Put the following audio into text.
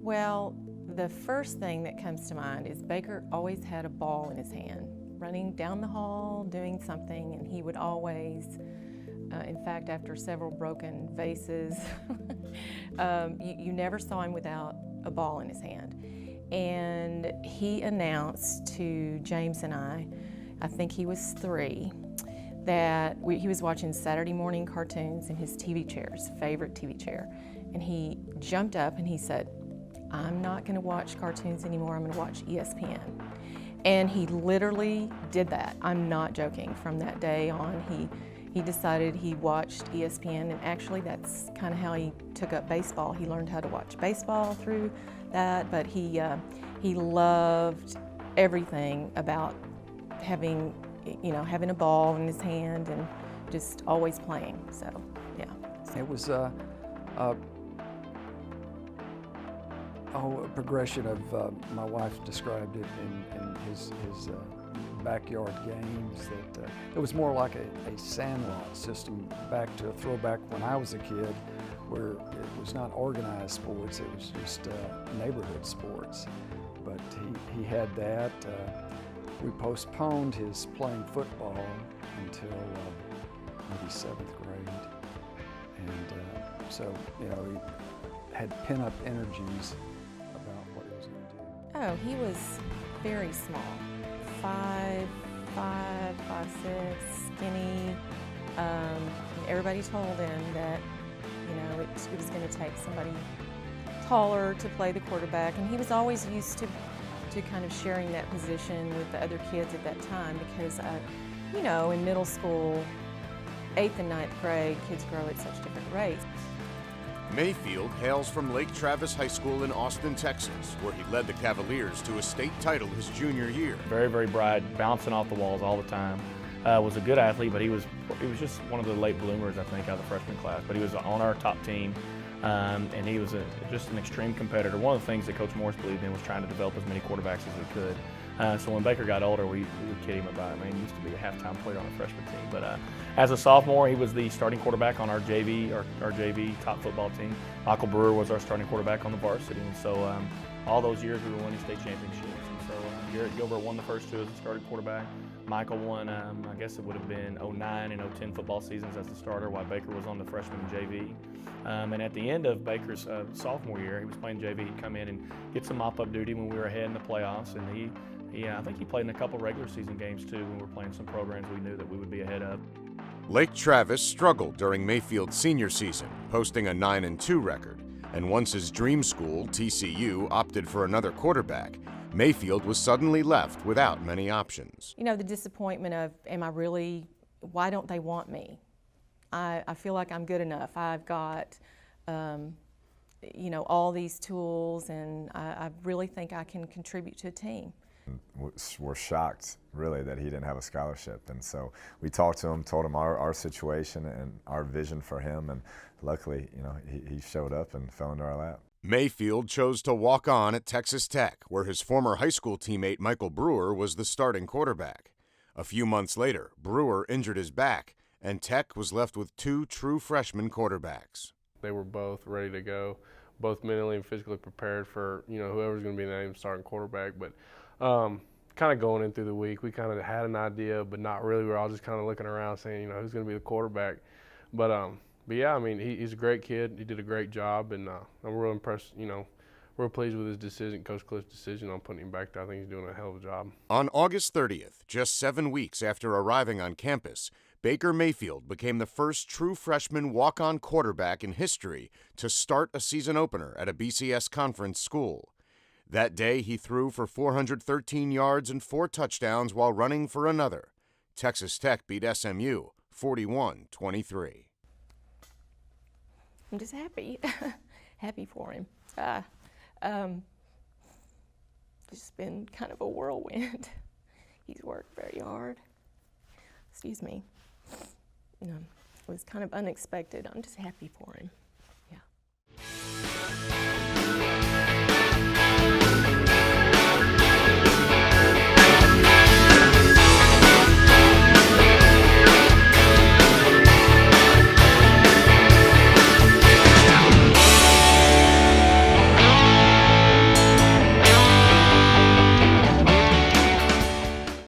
Well, the first thing that comes to mind is Baker always had a ball in his hand, running down the hall, doing something, and he would always, in fact, after several broken vases, you never saw him without a ball in his hand. And he announced to James and I think he was 3, that he was watching Saturday morning cartoons in his TV chair, his favorite TV chair. And he jumped up and he said, "I'm not going to watch cartoons anymore, I'm going to watch ESPN." And he literally did that. I'm not joking. From that day on, he decided he watched ESPN, and actually that's kind of how he took up baseball. He learned how to watch baseball through that, but he loved everything about having a ball in his hand and just always playing. So, yeah. It was a progression of, my wife described it in his backyard games, that it was more like a sandlot system, back to a throwback when I was a kid, where it was not organized sports, it was just neighborhood sports. But he had that. We postponed his playing football until maybe 7th grade. And so, he had pent-up energies about what he was going to do. Oh, he was very small, 5'5", 5'6", skinny. Everybody told him that, it was going to take somebody taller to play the quarterback, and he was always used to kind of sharing that position with the other kids at that time, because, in middle school, 8th and 9th grade, kids grow at such different rates. Mayfield hails from Lake Travis High School in Austin, Texas, where he led the Cavaliers to a state title his junior year. Very, very bright, bouncing off the walls all the time. Was a good athlete, but he was just one of the late bloomers, I think, out of the freshman class. But he was on our top team, and he was just an extreme competitor. One of the things that Coach Morris believed in was trying to develop as many quarterbacks as we could. So when Baker got older, we would kid him about it. Man, he used to be a halftime player on a freshman team. But as a sophomore, he was the starting quarterback on our JV top football team. Michael Brewer was our starting quarterback on the varsity. And so all those years we were winning state championships. And so Garrett Gilbert won the first 2 as the starting quarterback. Michael won, I guess it would have been 09 and 010 football seasons as the starter, while Baker was on the freshman and JV. And at the end of Baker's sophomore year, he was playing JV. He'd come in and get some mop-up duty when we were ahead in the playoffs. And I think he played in a couple regular season games too when we were playing some programs we knew that we would be ahead of. Lake Travis struggled during Mayfield's senior season, posting a 9-2 record. And once his dream school, TCU, opted for another quarterback, Mayfield was suddenly left without many options. The disappointment of, why don't they want me? I feel like I'm good enough. I've got, all these tools, and I really think I can contribute to a team. We're shocked, really, that he didn't have a scholarship. And so we talked to him, told him our situation and our vision for him, and luckily, he showed up and fell into our lap. Mayfield chose to walk on at Texas Tech, where his former high school teammate Michael Brewer was the starting quarterback. A few months later, Brewer injured his back, and Tech was left with 2 true freshman quarterbacks. They were both ready to go, both mentally and physically prepared for whoever's going to be the name starting quarterback. But kind of going in through the week, we kind of had an idea, but not really. We were all just kind of looking around saying, who's going to be the quarterback. But yeah, he's a great kid. He did a great job, and I'm real impressed, real pleased with his decision, Coach Cliff's decision on putting him back there. I think he's doing a hell of a job. On August 30th, just 7 weeks after arriving on campus, Baker Mayfield became the first true freshman walk-on quarterback in history to start a season opener at a BCS conference school. That day, he threw for 413 yards and 4 touchdowns while running for another. Texas Tech beat SMU 41-23. I'm just happy, happy for him. It's just been kind of a whirlwind. He's worked very hard. Excuse me. It was kind of unexpected. I'm just happy for him.